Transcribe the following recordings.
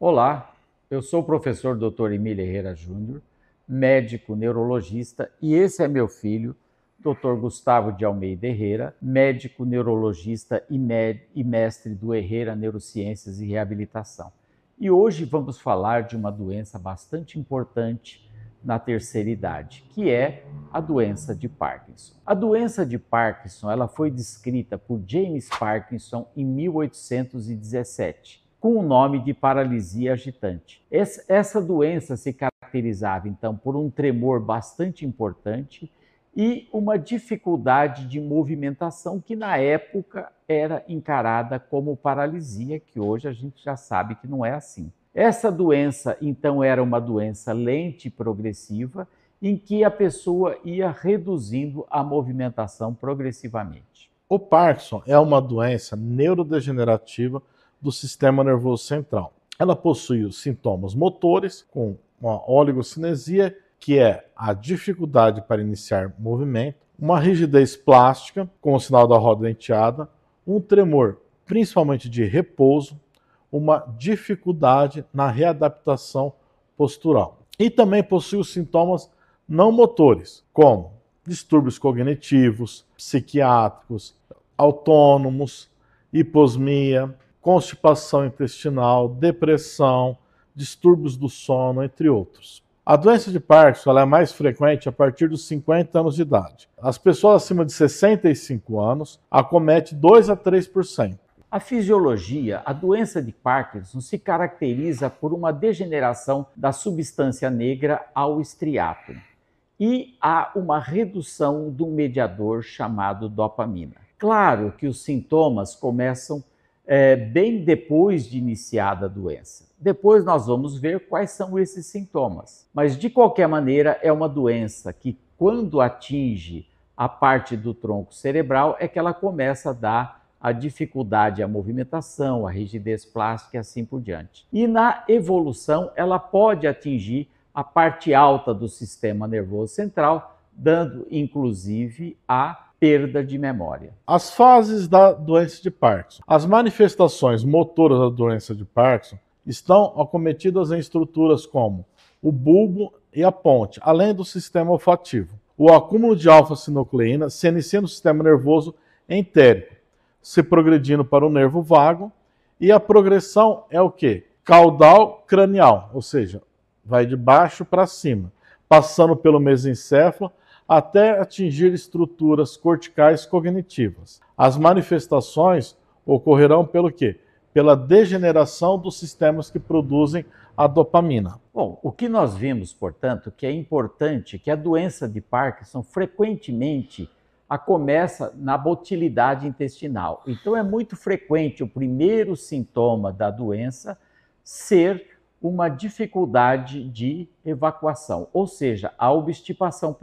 Olá, eu sou o professor Dr. Emílio Herrera Júnior, médico neurologista, e esse é meu filho, Dr. Gustavo de Almeida Herrera, médico neurologista e mestre do Herrera Neurociências e Reabilitação. E hoje vamos falar de uma doença bastante importante na terceira idade, que é a doença de Parkinson. A doença de Parkinson, ela foi descrita por James Parkinson em 1817. Com o nome de paralisia agitante. Essa doença se caracterizava, então, por um tremor bastante importante e uma dificuldade de movimentação que, na época, era encarada como paralisia, que hoje a gente já sabe que não é assim. Essa doença, então, era uma doença lenta e progressiva, em que a pessoa ia reduzindo a movimentação progressivamente. O Parkinson é uma doença neurodegenerativa do sistema nervoso central. Ela possui os sintomas motores, com uma oligocinesia, que é a dificuldade para iniciar movimento, uma rigidez plástica, com o sinal da roda denteada, um tremor, principalmente de repouso, uma dificuldade na readaptação postural. E também possui os sintomas não motores, como distúrbios cognitivos, psiquiátricos, autônomos, hiposmia, constipação intestinal, depressão, distúrbios do sono, entre outros. A doença de Parkinson é mais frequente a partir dos 50 anos de idade. As pessoas acima de 65 anos acomete 2 a 3%. A fisiologia, a doença de Parkinson se caracteriza por uma degeneração da substância negra ao estriato e há uma redução do mediador chamado dopamina. Claro que os sintomas começam bem depois de iniciada a doença. Depois nós vamos ver quais são esses sintomas. Mas, de qualquer maneira, é uma doença que, quando atinge a parte do tronco cerebral, é que ela começa a dar a dificuldade à movimentação, a rigidez plástica e assim por diante. E na evolução, ela pode atingir a parte alta do sistema nervoso central, dando inclusive a perda de memória. As fases da doença de Parkinson. As manifestações motoras da doença de Parkinson estão acometidas em estruturas como o bulbo e a ponte, além do sistema olfativo. O acúmulo de alfa-sinucleína se inicia no sistema nervoso entérico, se progredindo para o nervo vago, e a progressão é o quê? Caudal cranial, ou seja, vai de baixo para cima, passando pelo mesencéfalo até atingir estruturas corticais cognitivas. As manifestações ocorrerão pelo quê? Pela degeneração dos sistemas que produzem a dopamina. Bom, o que nós vimos, portanto, que é importante que a doença de Parkinson frequentemente acomeça na motilidade intestinal. Então é muito frequente o primeiro sintoma da doença ser uma dificuldade de evacuação, ou seja, a obstipação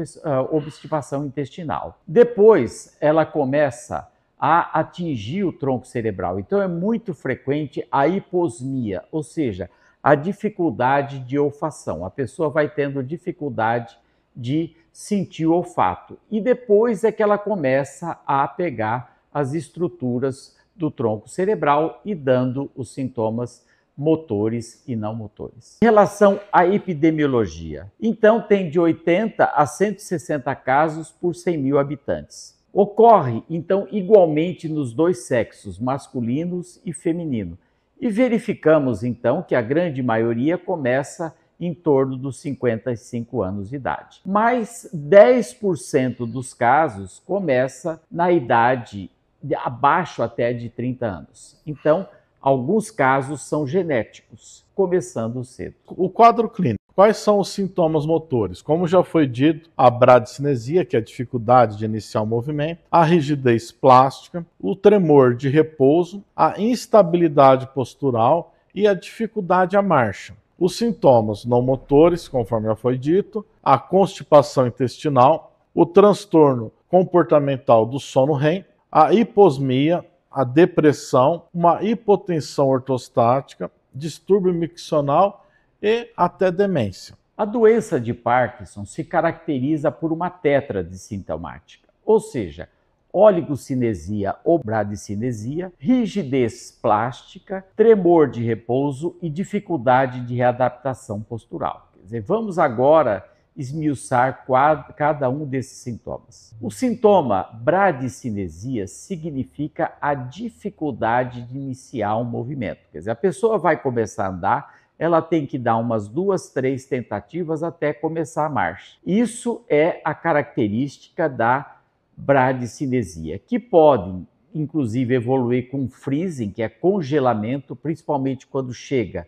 intestinal. Depois, ela começa a atingir o tronco cerebral. Então, é muito frequente a hiposmia, ou seja, a dificuldade de olfação. A pessoa vai tendo dificuldade de sentir o olfato. E depois é que ela começa a pegar as estruturas do tronco cerebral e dando os sintomas motores e não motores. Em relação à epidemiologia, então tem de 80 a 160 casos por 100 mil habitantes. Ocorre, então, igualmente nos dois sexos, masculinos e feminino. E verificamos, então, que a grande maioria começa em torno dos 55 anos de idade. Mas 10% dos casos começa na idade abaixo até de 30 anos. Então, alguns casos são genéticos, começando cedo. O quadro clínico. Quais são os sintomas motores? Como já foi dito, a bradicinesia, que é a dificuldade de iniciar o movimento, a rigidez plástica, o tremor de repouso, a instabilidade postural e a dificuldade à marcha. Os sintomas não motores, conforme já foi dito, a constipação intestinal, o transtorno comportamental do sono REM, a hiposmia, a depressão, uma hipotensão ortostática, distúrbio miccional e até demência. A doença de Parkinson se caracteriza por uma tétrade sintomática, ou seja, oligocinesia ou bradicinesia, rigidez plástica, tremor de repouso e dificuldade de readaptação postural. Quer dizer, vamos agora esmiuçar cada um desses sintomas. O sintoma bradicinesia significa a dificuldade de iniciar um movimento. Quer dizer, a pessoa vai começar a andar, ela tem que dar umas 2, 3 tentativas até começar a marcha. Isso é a característica da bradicinesia, que pode, inclusive, evoluir com freezing, que é congelamento, principalmente quando chega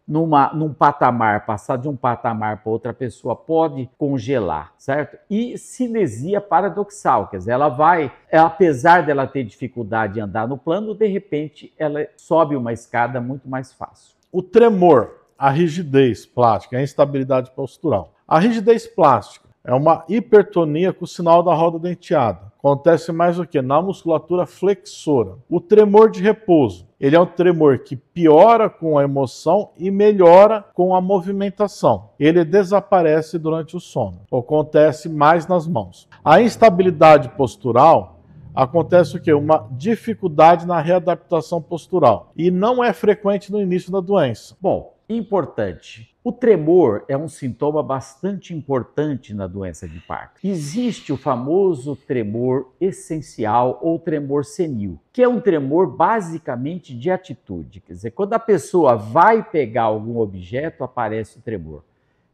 num patamar, passar de um patamar para outra pessoa pode congelar, certo? E cinesia paradoxal, quer dizer, ela vai, apesar dela ter dificuldade de andar no plano, de repente ela sobe uma escada muito mais fácil. O tremor, a rigidez plástica, a instabilidade postural. A rigidez plástica é uma hipertonia com o sinal da roda denteada. Acontece mais o que? Na musculatura flexora. O tremor de repouso. Ele é um tremor que piora com a emoção e melhora com a movimentação. Ele desaparece durante o sono. Acontece mais nas mãos. A instabilidade postural acontece o quê? Uma dificuldade na readaptação postural. E não é frequente no início da doença. Bom, importante. O tremor é um sintoma bastante importante na doença de Parkinson. Existe o famoso tremor essencial ou tremor senil, que é um tremor basicamente de atitude. Quer dizer, quando a pessoa vai pegar algum objeto, aparece o tremor.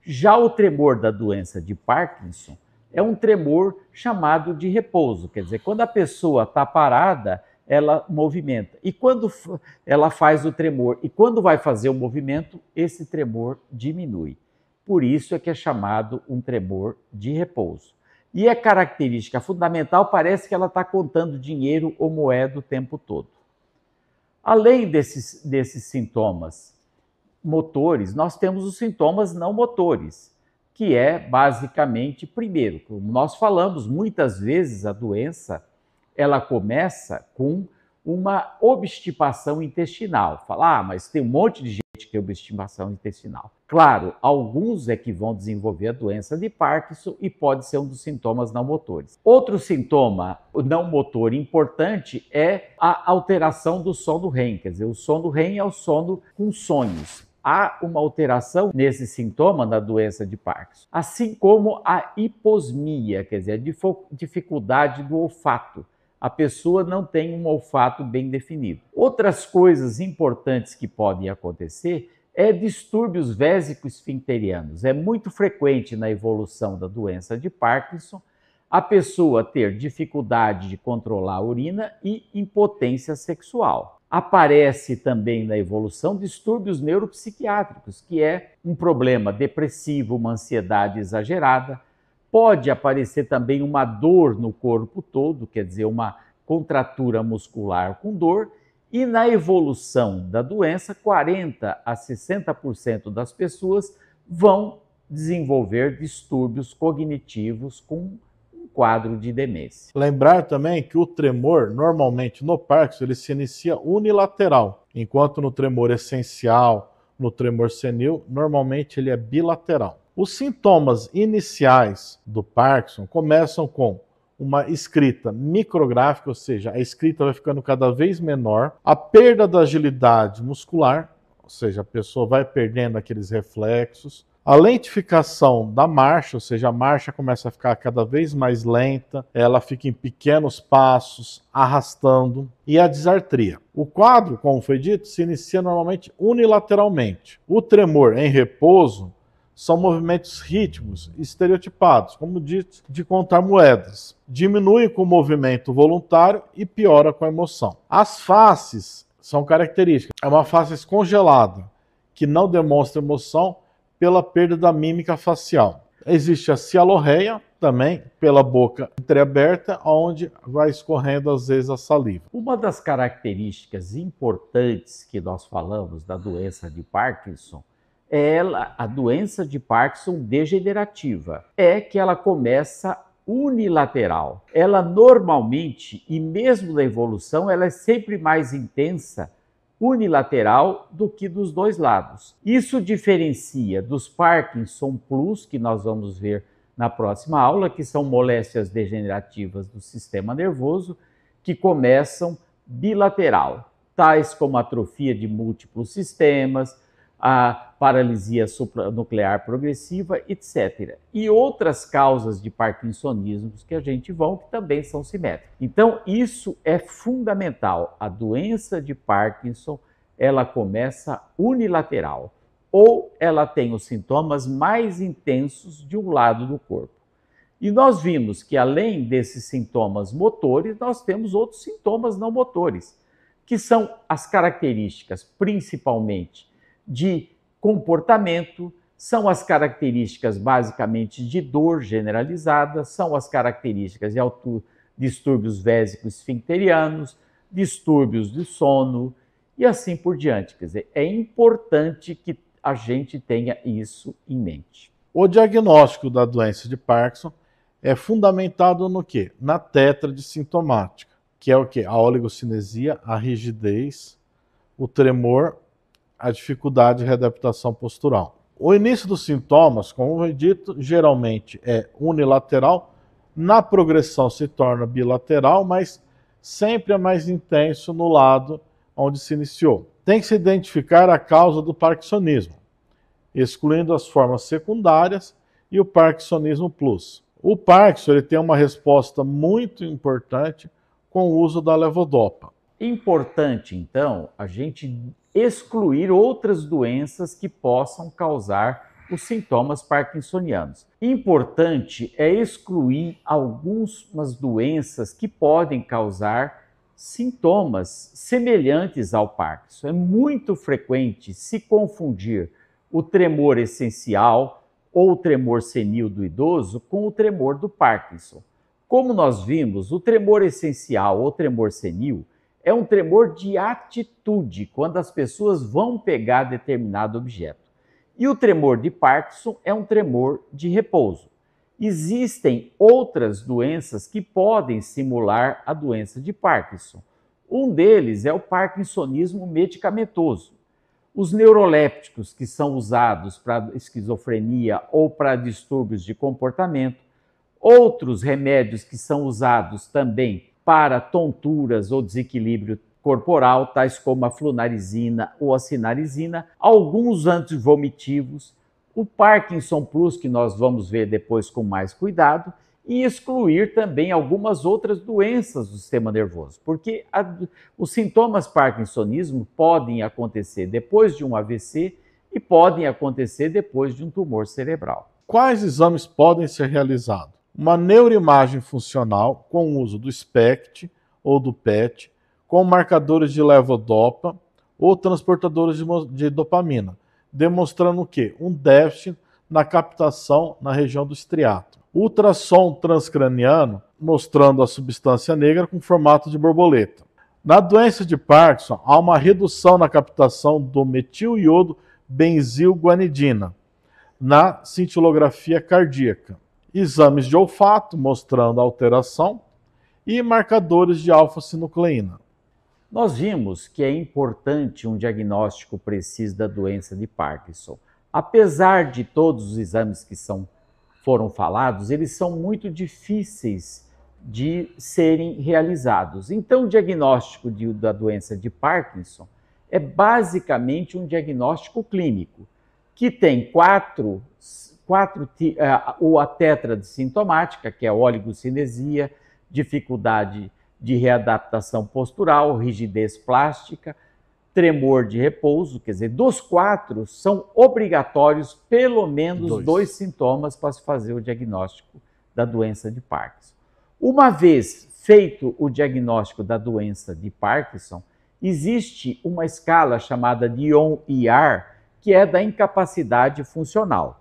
Já o tremor da doença de Parkinson é um tremor chamado de repouso. Quer dizer, quando a pessoa está parada, ela movimenta. E quando ela faz o tremor e quando vai fazer o movimento, esse tremor diminui. Por isso é que é chamado um tremor de repouso. E é característica fundamental, parece que ela está contando dinheiro ou moeda o tempo todo. Além desses sintomas motores, nós temos os sintomas não motores, que é basicamente, primeiro, como nós falamos, muitas vezes a doença ela começa com uma obstipação intestinal. Fala, mas tem um monte de gente que tem obstipação intestinal. Claro, alguns é que vão desenvolver a doença de Parkinson e pode ser um dos sintomas não motores. Outro sintoma não motor importante é a alteração do sono REM. Quer dizer, o sono REM é o sono com sonhos. Há uma alteração nesse sintoma da doença de Parkinson, assim como a hiposmia, quer dizer, a dificuldade do olfato. A pessoa não tem um olfato bem definido. Outras coisas importantes que podem acontecer é distúrbios vésico-esfincterianos. É muito frequente na evolução da doença de Parkinson a pessoa ter dificuldade de controlar a urina e impotência sexual. Aparece também na evolução distúrbios neuropsiquiátricos, que é um problema depressivo, uma ansiedade exagerada. Pode aparecer também uma dor no corpo todo, quer dizer, uma contratura muscular com dor. E na evolução da doença, 40% a 60% das pessoas vão desenvolver distúrbios cognitivos com um quadro de demência. Lembrar também que o tremor, normalmente no Parkinson, ele se inicia unilateral, enquanto no tremor essencial, no tremor senil, normalmente ele é bilateral. Os sintomas iniciais do Parkinson começam com uma escrita micrográfica, ou seja, a escrita vai ficando cada vez menor, a perda da agilidade muscular, ou seja, a pessoa vai perdendo aqueles reflexos, a lentificação da marcha, ou seja, a marcha começa a ficar cada vez mais lenta, ela fica em pequenos passos, arrastando, e a disartria. O quadro, como foi dito, se inicia normalmente unilateralmente. O tremor em repouso são movimentos rítmicos, estereotipados, como de contar moedas. Diminui com o movimento voluntário e piora com a emoção. As faces são características. É uma face congelada, que não demonstra emoção pela perda da mímica facial. Existe a cialorreia, também pela boca entreaberta, onde vai escorrendo às vezes a saliva. Uma das características importantes que nós falamos da doença de Parkinson a doença de Parkinson degenerativa é que ela começa unilateral. Ela normalmente, e mesmo na evolução, ela é sempre mais intensa unilateral do que dos dois lados. Isso diferencia dos Parkinson Plus, que nós vamos ver na próxima aula, que são moléstias degenerativas do sistema nervoso, que começam bilateral, tais como atrofia de múltiplos sistemas, a paralisia supranuclear progressiva, etc. E outras causas de parkinsonismo que a gente vê que também são simétricas. Então, isso é fundamental. A doença de Parkinson, ela começa unilateral, ou ela tem os sintomas mais intensos de um lado do corpo. E nós vimos que, além desses sintomas motores, nós temos outros sintomas não motores, que são as características, principalmente, de comportamento, são as características basicamente de dor generalizada, são as características de distúrbios vésico-esfincterianos, distúrbios do sono e assim por diante. Quer dizer, é importante que a gente tenha isso em mente. O diagnóstico da doença de Parkinson é fundamentado no quê? Na tétrade sintomática, que é o quê? A oligocinesia, a rigidez, o tremor, a dificuldade de readaptação postural. O início dos sintomas, como foi dito, geralmente é unilateral, na progressão se torna bilateral, mas sempre é mais intenso no lado onde se iniciou. Tem que se identificar a causa do parkinsonismo, excluindo as formas secundárias e o parkinsonismo plus. O Parkinson ele tem uma resposta muito importante com o uso da levodopa. Importante, então, a gente excluir outras doenças que possam causar os sintomas parkinsonianos. Importante é excluir algumas doenças que podem causar sintomas semelhantes ao Parkinson. É muito frequente se confundir o tremor essencial ou o tremor senil do idoso com o tremor do Parkinson. Como nós vimos, o tremor essencial ou tremor senil é um tremor de atitude, quando as pessoas vão pegar determinado objeto. E o tremor de Parkinson é um tremor de repouso. Existem outras doenças que podem simular a doença de Parkinson. Um deles é o parkinsonismo medicamentoso. Os neurolépticos que são usados para esquizofrenia ou para distúrbios de comportamento, outros remédios que são usados também para tonturas ou desequilíbrio corporal, tais como a flunarizina ou a cinarizina, alguns antivomitivos, o Parkinson Plus, que nós vamos ver depois com mais cuidado, e excluir também algumas outras doenças do sistema nervoso, porque os sintomas parkinsonismo podem acontecer depois de um AVC e podem acontecer depois de um tumor cerebral. Quais exames podem ser realizados? Uma neuroimagem funcional com o uso do SPECT ou do PET, com marcadores de levodopa ou transportadores de dopamina, demonstrando o quê? Um déficit na captação na região do estriato. Ultrassom transcraniano, mostrando a substância negra com formato de borboleta. Na doença de Parkinson, há uma redução na captação do metil-iodo benzilguanidina na cintilografia cardíaca. Exames de olfato, mostrando a alteração, e marcadores de alfa-sinucleína. Nós vimos que é importante um diagnóstico preciso da doença de Parkinson. Apesar de todos os exames que foram falados, eles são muito difíceis de serem realizados. Então, o diagnóstico da doença de Parkinson é basicamente um diagnóstico clínico, que tem a tétrade sintomática, que é a oligocinesia, dificuldade de readaptação postural, rigidez plástica, tremor de repouso, quer dizer, dos 4 são obrigatórios pelo menos 2 sintomas para se fazer o diagnóstico da doença de Parkinson. Uma vez feito o diagnóstico da doença de Parkinson, existe uma escala chamada Dion-ER, que é da incapacidade funcional.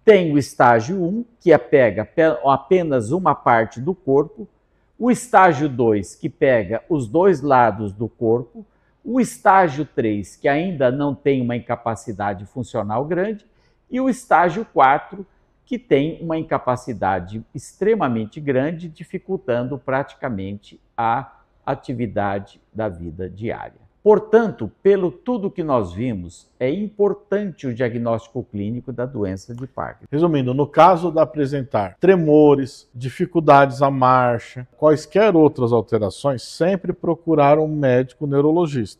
Tem o estágio 1, que pega apenas uma parte do corpo, o estágio 2, que pega os 2 lados do corpo, o estágio 3, que ainda não tem uma incapacidade funcional grande, e o estágio 4, que tem uma incapacidade extremamente grande, dificultando praticamente a atividade da vida diária. Portanto, pelo tudo que nós vimos, é importante o diagnóstico clínico da doença de Parkinson. Resumindo, no caso de apresentar tremores, dificuldades à marcha, quaisquer outras alterações, sempre procurar um médico neurologista.